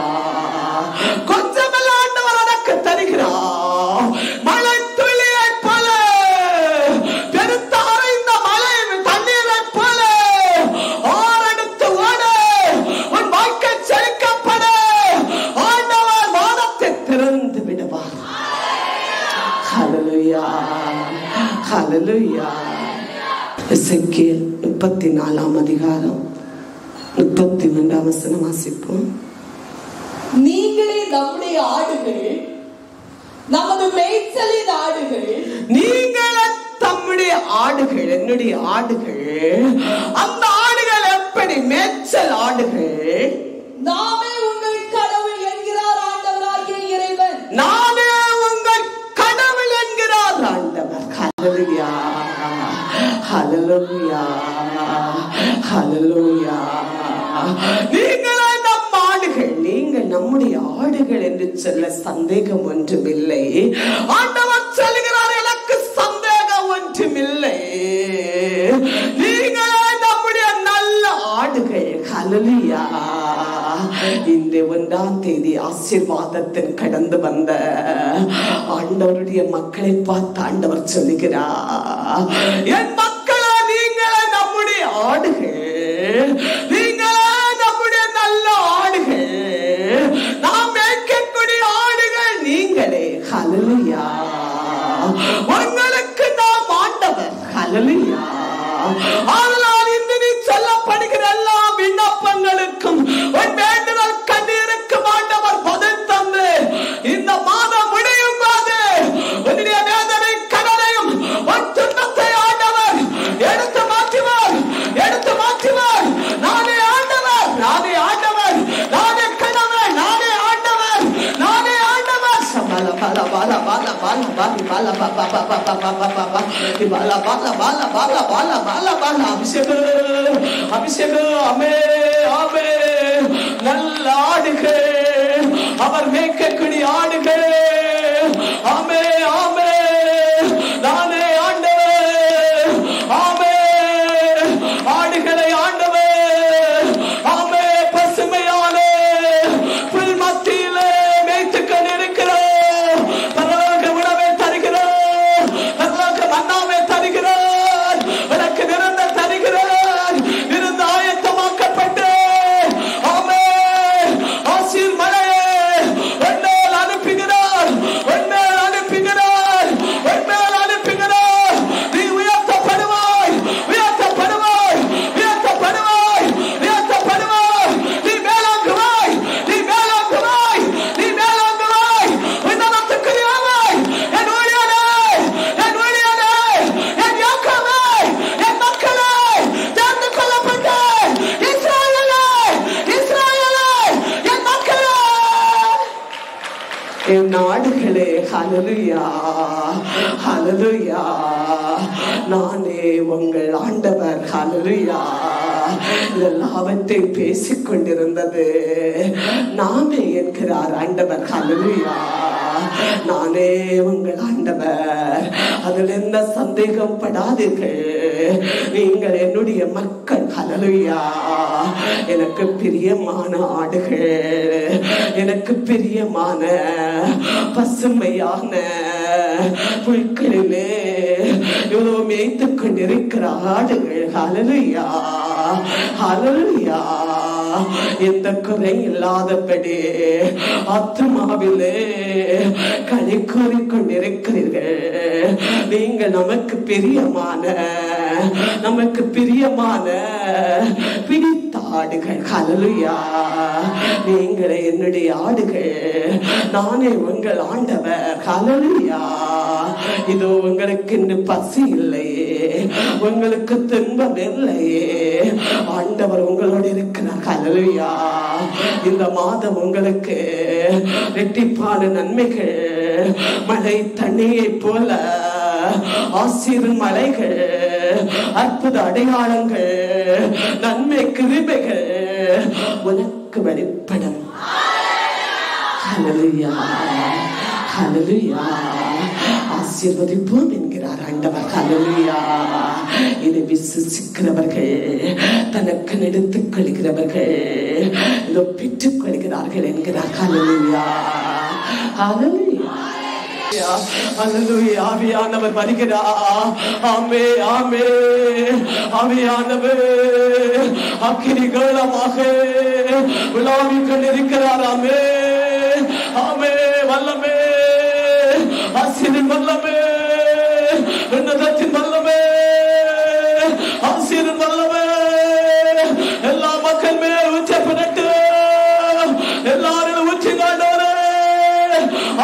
கொஞ்சமல்ல ஆண்டவர் உனக்கு தருகிறார். மழை துளியை போல, பெருத்த அறைந்த மழை தண்ணீரை போல ஆறெடுத்து ஓட, உன் வாழ்க்கை செழிக்கப்பட ஆண்டவர் வானத்தை திறந்து விடுவார். ஹல்லேலூயா. ஹல்லேலூயா. எசேக்கியேல் 34 அதிகாரம் 32 வசனம் வாசிப்போம். நீங்களே நம்முடைய ஆடுகள், நமது மேய்ச்சலின் ஆடுகள். நீங்களே தம்முடைய ஆடுகள், என்னுடைய ஆடுகள். அந்த ஆடுகள் எப்படி? மேய்ச்சல் ஆடுகள். நாமே உங்கள் கடவுள் என்கிறார் ஆண்டவராகிய இறைவன். நானே நீங்களே நம் ஆடுகள், நீங்கள் நம்முடைய ஆடுகள் என்று சொல்ல சந்தேகம் ஒன்றுமில்லை. ஆண்டவர் சொல்கிறார், எனக்கு சந்தேகம் ஒன்றுமில்லை, நீங்களே நம்முடைய நல்ல ஆடுகள். ஹல்லேலூயா. இந்த 1ஆம் தேதி ஆசீர்வாதத்தின் கடந்து வந்த ஆண்டவருடைய மக்களை பார்த்து ஆண்டவர் சொல்லுகிறார், என் மக்களே, நீங்களே நம்முடைய ஆடுகள், நீங்களே நம்முடைய நல்ல ஆடுகள், நாம் மேய்க்கக்கூடிய ஆடுகள் நீங்களே. ஹல்லேலூயா. உங்களுக்கு நாம் ஆண்டவர். ஹல்லேலூயா. ஆனால் இன்று நீ சொல்லப்படுகிற எல்லா விண்ணப்பங்களுக்கும் உன் வேண்டுதல் கண்ணீருக்கும் ஆண்டவர் பதில் தந்து இந்த மாதம் முடியும் போது உன்னுடைய வேதனை கடனையும் உன் துன்பத்தை ஆண்டவர் எடுத்து மாற்றுவார், எடுத்து மாற்றுவார். நானே ஆண்டவர், நானே ஆண்டவர், நானே கணவன், நானே ஆண்டவர், நானே ஆண்டவர். சபல பல பல பல பல பல பல பல பல பல பல பல அபிஷேகம், அபிஷேகம். ஆமே ஆமே. நல்ல ஆடுகள், அவர் மேய்க்கக்கூடிய ஆடுகள். ஆமே ஆமே. நானே ஆண்டவர். ஆமே. ஆடுகளை ஆண்டவர். ஆமே. பசுமையான புல் மத்தியிலே மேய்த்துக் கொண்டிருக்கிறோம். பரலோக உணவை தருகிறோம், பரலோக மன்னாவை தருகிறோம், உனக்கு விருந்து தருகிறோம். விருந்து ஆயத்தமாக்கப்பட்டு ஆமே ஆசீர் மழையை உன்மேல் அனுப்புகிறார், உன்மேல் அனுப்புகிறார், உன்மேல் அனுப்புகிறார். நீ உயர்த்தப்படுவாய், உயர்த்தப்படுவாய், உயர்த்தப்படுவாய், உயர்த்தப்படுவாய். நீ மேலோங்குவாய், நீ மேலோங்குவாய், நீ மேலோங்குவாய். உன்னதத்துக்குரியவாய். என் ஊழியனே, என் ஊழியனே, என் யாக்கோபே, என் மக்களே, தெரிந்து கொள்ளப்பட்ட இஸ்ராயேலே, இஸ்ராயேலே, என் மக்களே, என் நாடுகளே. ஹல்லேலூயா. ஹல்லேலூயா. நானே உங்கள் ஆண்டவர். ஹல்லேலூயா. எல்லாவற்றையும் பேசிக் கொண்டிருந்தது நாமே என்கிறார் ஆண்டவர். ஹல்லேலூயா. நானே உங்கள் ஆண்டவர், அதில் எந்த சந்தேகம் படாதீர்கள். நீங்கள் என்னுடைய மக்கள். ஹல்லேலூயா. எனக்கு பிரியமான ஆடுகள், எனக்கு பிரியமான பசுமையான புல்களிலே இவ்வளவு மேய்த்துக் கொண்டிருக்கிற ஆடுகள். ஹல்லேலூயா. ஹல்லேலூயா. எந்த குறை இல்லாதபடி ஆத்துமாவிலே களி கூறிக்கொண்டிருக்கிறீர்கள். நீங்கள் நமக்கு பிரியமான, நமக்கு பிரியமான பிடித்த ஆடுகள். ஹல்லேலூயா. நீங்கள் என்னுடைய ஆடுகள், நானே உங்கள் ஆண்டவர். ஹல்லேலூயா. இதோ உங்களுக்கு இன்று பசி இல்லையே, உங்களுக்கு துன்பம் இல்லையே, ஆண்டவர் உங்களோடு இருக்கிறார். ஹல்லேலூயா. இந்த மாதம் உங்களுக்கு இரட்டிப்பான நன்மைகள், மழை தண்ணியை போல ஆசீர் மலைகள், அற்புத அடையாளங்கள், நன்மை கிருபைகள் உனக்கு வெளிப்படும். ஹல்லேலூயா. ஹல்லேலூயா. ஆசீர்வதிப்போம் என்கிறார் ஆண்டவர். ஹல்லேலூயா. இதை விசுவாசிக்கிறவர்கள், தனக்கு எடுத்துக் கொள்கிறவர்கள் இதோ பெற்றுக் கொள்கிறார்கள் என்கிறார். ஹல்லேலூயா. ஹல்லேலூயா. ஹல்லேலூயா. ஆவியானவர் வருகிறார். ஆமே ஆமே. ஆவியானவர் அக்கினிகளமாக உலாவிக் கொண்டிருக்கிறார். ஆமே ஆமே. வல்லமே, ஆசீரின் வல்லமே, உன்னதத்தின் வல்லமே, ஆசீரின் வல்லமே எல்லா மக்கள் மேல் ஊற்றப்படட்டு. எல்லாரும் ஊற்றினாண்டவரே.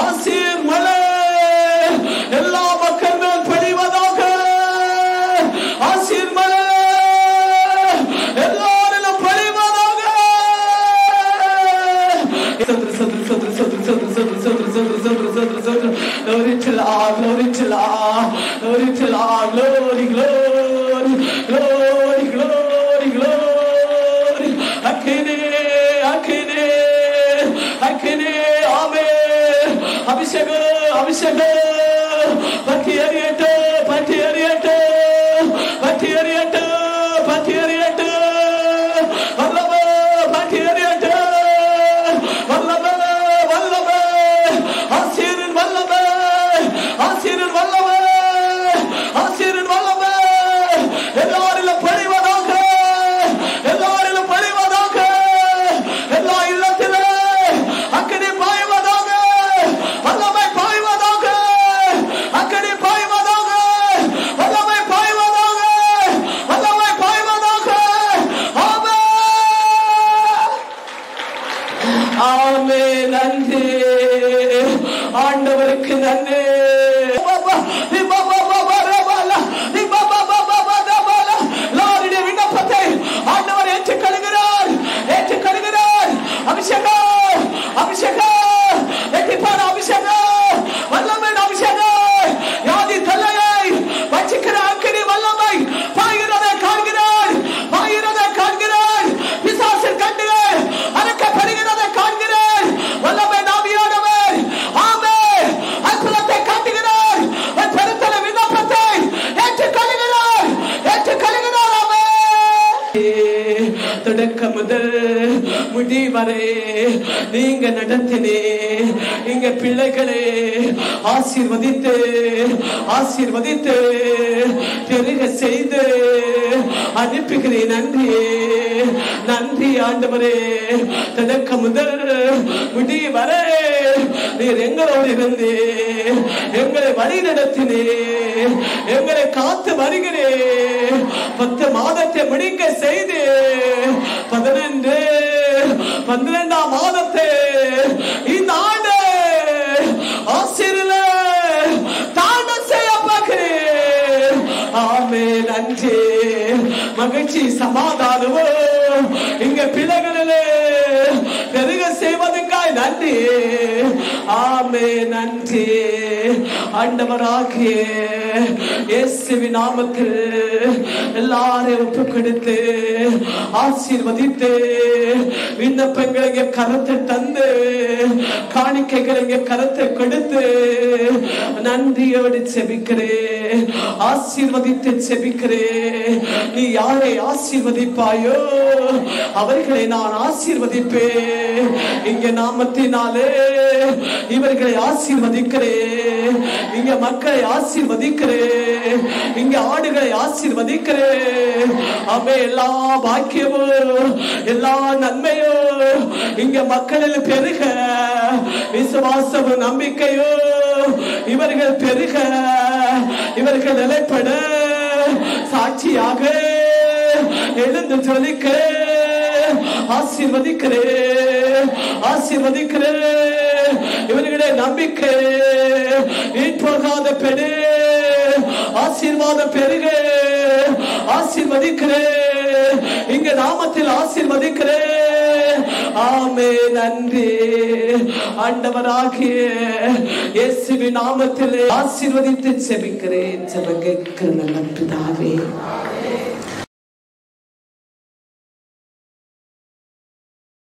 ஆசீர் மழை எல்லா மக்கள் மேல் பொழிவதாக. ஆசீர் மழை எல்லாரிலும் பொழிவதாக. Glory to God, glory to God, glory to God, glory, glory, glory, glory, glory. அக்கினி ஆமே அபிஷேக அபிஷேக பற்றி எறியட்டு பற்றி எறியட்டு பற்றி எறியட்டு பற்றி எறியட்டு வல்லமே பற்றி எறியட்டு வல்லமே வல்லமே ஆசீரின் வல்லமே ஆசீரின் வல்லமே ஆசீரின் வல்லமே எல்லாரிலும் பழிவதாக எல்லாரிலும் பழிவதாக எல்லா இல்லத்திலே அக்கினி பாய்வதாக வல்லமை பாய்வதாக அக்கினி பாய்வதாக வல்லமை பாய்வதாக வல்லமை பாய்வதாக ஆமென் நன்றி ஆண்டவருக்கு நன்றி விண்ணப்பத்தை ஆண்டவர் ஏற்றுக்கொள்கிறார் ஏற்றுக்கொள்கிறார் அபிஷேகா அபிஷேகா எட்டிப்பான அபிஷேகா வல்லமை அபிஷேகா யாதி தலையை வச்சிக்கிற அக்கினி வல்லமை பாய்கிறதை காண்கிறார் பாய்கிறதை காண்கிறார் பிசாசின் கண்ணுகள் அடக்கப்படுகிறதை காண்கிறார் வல்லமை நாவியானவர் ஆமே அற்புதத்தை காட்டுகிறார் பெருத்தல விண்ணப்பத்தை ஏற்றுக்கொள்கிறார் ஏற்றுக்கொள்கிறார் ஆமே தொடக்க முதல் முடிவரை நீங்க நடத்தினே இங்க பிள்ளைகளே ஆசீர்வதித்து ஆசீர்வதித்து பெருக செய்து அனுப்புகிறேன் நன்றி நன்றி ஆண்டவரே தொடக்க முதல் முடிவரை நீர் எங்களோடு இருந்து எங்களை வழி நடத்தினே எங்களை காத்து வருகிறே 10 மாதத்தை முடிக்க செய்து 12ஆம் மாதத்தை இந்த ஆண்டு ஆசீர்ல தாண்ட செய்ய பார்க்கிறேன் ஆமே நன்றி மகிழ்ச்சி சமாதானமோ இங்க பிள்ளைகளிலே பெருக செய்வதற்காய் நன்றி ஆமே நன்றி ஆண்டவராகிய இயேசுவின் நாமத்தில் எல்லாரையும் ஒப்பு கொடுத்து ஆசீர்வதித்து விண்ணப்பங்களை இங்கே கரத்தை தந்து காணிக்கைகளை இங்கே கரத்தை கொடுத்து நன்றியோடு செபிக்கிறேன் ஆசீர்வதித்து செபிக்கிறேன் நீ யாரை ஆசீர்வதிப்பாயோ அவர்களை நான் ஆசீர்வதிப்பேன் இங்க நாமத்தினாலே இவர்களை ஆசீர்வதிக்கிறேன் இங்க மக்களை ஆசீர்வதிக்கிறேன் இங்க ஆடுகளை ஆசீர்வதிக்கிறேன் அவை எல்லா பாக்கியமும் எல்லா நன்மையும் இங்க மக்களில் பெருக விசுவாசமும் நம்பிக்கையோ இவர்கள் பெருக இவர்கள் நிலைப்பட சாட்சியாக எழுந்து ஜொலிக்க ஆசீர்வதிக்கிறேன் ஆசீர்வதிக்கிறேன் இவர்களுடைய நம்பிக்கை போகாத பெரு ஆசீர்வாத பெருக ஆசீர்வதிக்கிறேன் இங்க நாமத்தில் ஆசீர்வதிக்கிறேன் ஆமே நன்றி ஆண்டவராகிய இயேசுவின் நாமத்தில் ஆசீர்வதித்து செபிக்கிறேன் ஜெபம் கேட்கிற நல்ல பிதாவே